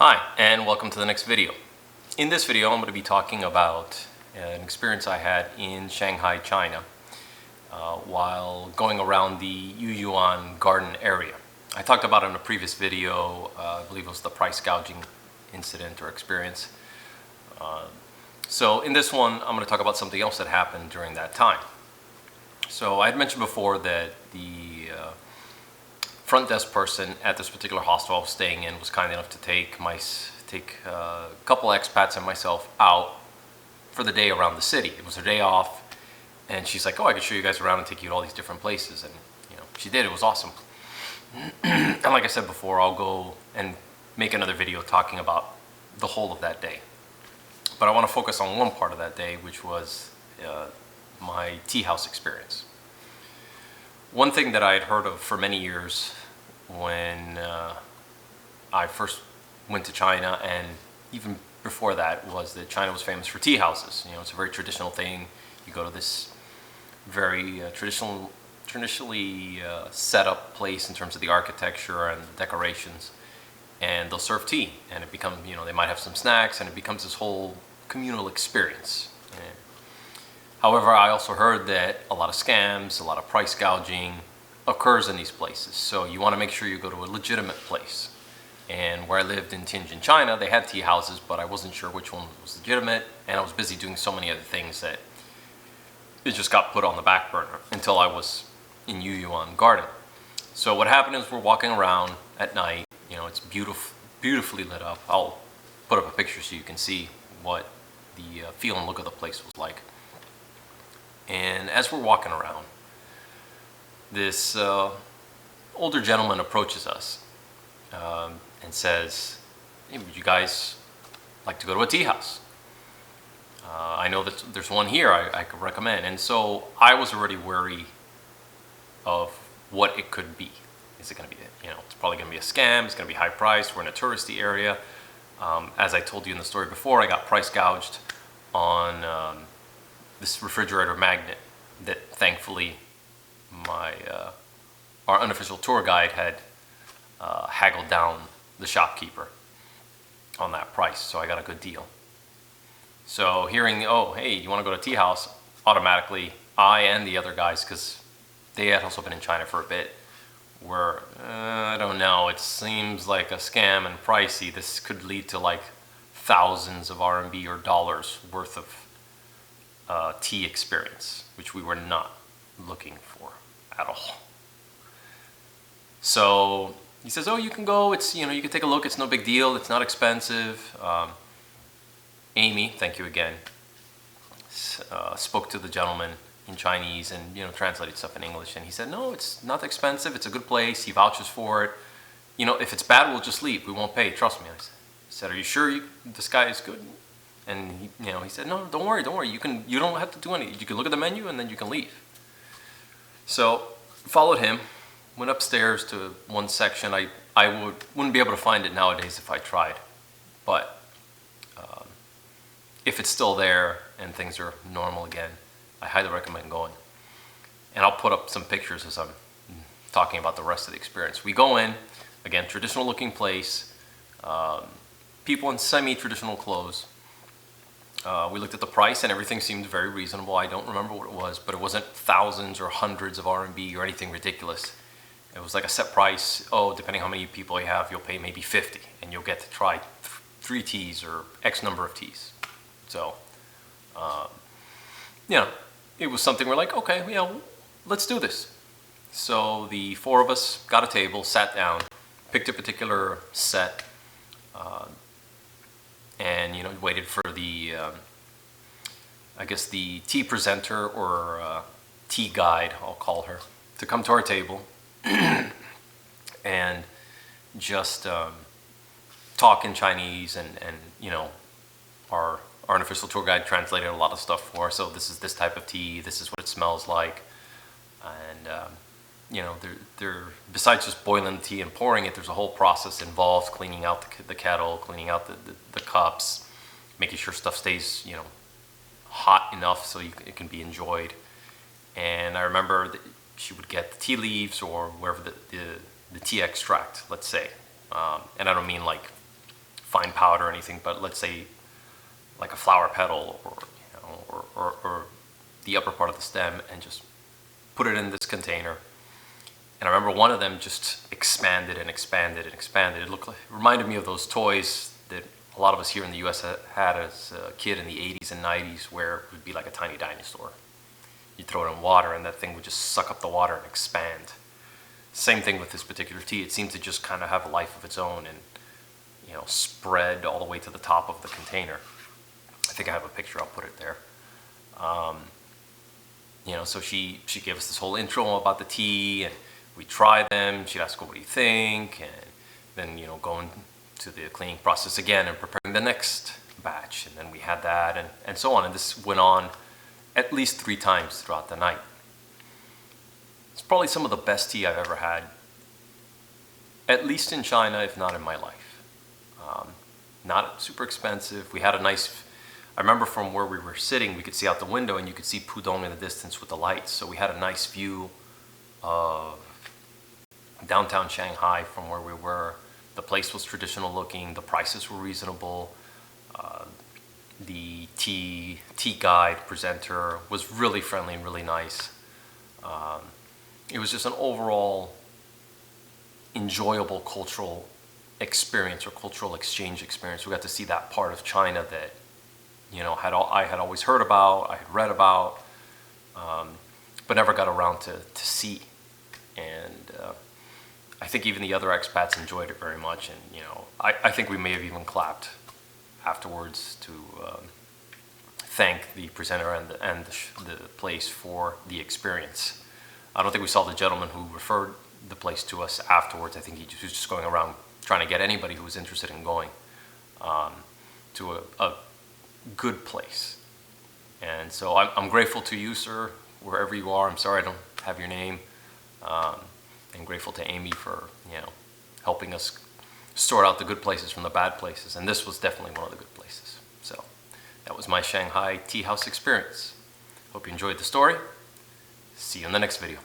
Hi, and welcome to the next video. In this video, I'm going to be talking about an experience I had in Shanghai, China, while going around the Yuyuan garden area. I talked about it in a previous video, I believe it was the price gouging incident or experience. So in this one, I'm going to talk about something else that happened during that time. So I had mentioned before that the front desk person at this particular hostel I was staying in was kind enough to take a couple expats and myself out for the day around the city. It was her day off, and she's like, "Oh, I can show you guys around and take you to all these different places." And she did. It was awesome. And like I said before, I'll go and make another video talking about the whole of that day. But I want to focus on one part of that day, which was my Teahouse experience. One thing that I had heard of for many years when I first went to China, and even before that, was that China was famous for tea houses. It's a very traditional thing. You go to this very traditionally set up place in terms of the architecture and the decorations, and they'll serve tea, and it becomes, they might have some snacks, and it becomes this whole communal experience. However, I also heard that a lot of scams, a lot of price gouging occurs in these places. So you want to make sure you go to a legitimate place. And where I lived in Tianjin, China, they had tea houses, but I wasn't sure which one was legitimate. And I was busy doing so many other things that it just got put on the back burner until I was in Yuyuan Garden. So what happened is we're walking around at night. It's beautifully lit up. I'll put up a picture so you can see what the feel and look of the place was like. And as we're walking around, this older gentleman approaches us and says, "Hey, would you guys like to go to a tea house? I know that there's one here I could recommend." And so I was already wary of what it could be. Is it going to be, it's probably going to be a scam. It's going to be high priced. We're in a touristy area. As I told you in the story before, I got price gouged on this refrigerator magnet that thankfully our unofficial tour guide had haggled down the shopkeeper on that price, so I got a good deal. So hearing, "Oh, hey, you want to go to Tea House?" automatically I and the other guys, because they had also been in China for a bit, were I don't know, it seems like a scam and pricey. This could lead to like thousands of RMB or dollars worth of tea experience, which we were not looking for at all. So he says, "Oh, you can go. It's you can take a look. It's no big deal. It's not expensive." Amy, thank you again, spoke to the gentleman in Chinese and translated stuff in English, and he said, "No, it's not expensive. It's a good place. He vouches for it. If it's bad, we'll just leave. We won't pay. Trust me." I said, "Are you sure this guy is good?" And he said, "No, don't worry. You don't have to do anything. You can look at the menu and then you can leave." So followed him, went upstairs to one section. I wouldn't be able to find it nowadays if I tried, but if it's still there and things are normal again, I highly recommend going. And I'll put up some pictures as I'm talking about the rest of the experience. We go in, again, traditional looking place, people in semi-traditional clothes. We looked at the price and everything seemed very reasonable. I don't remember what it was, but it wasn't thousands or hundreds of RMB or anything ridiculous. It was like a set price. Oh, depending how many people you have, you'll pay maybe 50 and you'll get to try 3 teas or X number of teas. So, it was something we're like, okay, let's do this. So the 4 of us got a table, sat down, picked a particular set, and waited for the I guess the tea presenter or tea guide, I'll call her, to come to our table and just talk in Chinese, and our unofficial tour guide translated a lot of stuff for us. So this is this type of tea, this is what it smells like, and there besides just boiling the tea and pouring it, there's a whole process involved: cleaning out the kettle, cleaning out the cups, making sure stuff stays hot enough so it can be enjoyed. And I remember that she would get the tea leaves or wherever the tea extract, let's say, and I don't mean like fine powder or anything, but let's say like a flower petal, or or the upper part of the stem, and just put it in this container. And I remember one of them just expanded and expanded and expanded. It reminded me of those toys that a lot of us here in the US had as a kid in the 80s and 90s, where it would be like a tiny dinosaur. You throw it in water and that thing would just suck up the water and expand. Same thing with this particular tea. It seemed to just kind of have a life of its own and, spread all the way to the top of the container. I think I have a picture, I'll put it there. So she gave us this whole intro about the tea, and we try them. She'd ask, what do you think? And then, going to the cleaning process again and preparing the next batch. And then we had that and so on. And this went on at least 3 times throughout the night. It's probably some of the best tea I've ever had, at least in China, if not in my life. Not super expensive. We had a nice, I remember from where we were sitting, we could see out the window and you could see Pudong in the distance with the lights. So we had a nice view of downtown Shanghai from where we were. The place was traditional looking. The prices were reasonable. The tea guide presenter was really friendly and really nice. It was just an overall enjoyable cultural experience, or cultural exchange experience. We got to see that part of China that I had always heard about, I had read about, but never got around to see. And I think even the other expats enjoyed it very much. And I think we may have even clapped afterwards to thank the presenter and the place for the experience. I don't think we saw the gentleman who referred the place to us afterwards. I think he was just going around trying to get anybody who was interested in going to a good place. And so I'm grateful to you, sir, wherever you are. I'm sorry I don't have your name. And grateful to Amy for helping us sort out the good places from the bad places. And this was definitely one of the good places. So that was my Shanghai tea house experience. Hope you enjoyed the story. See you in the next video.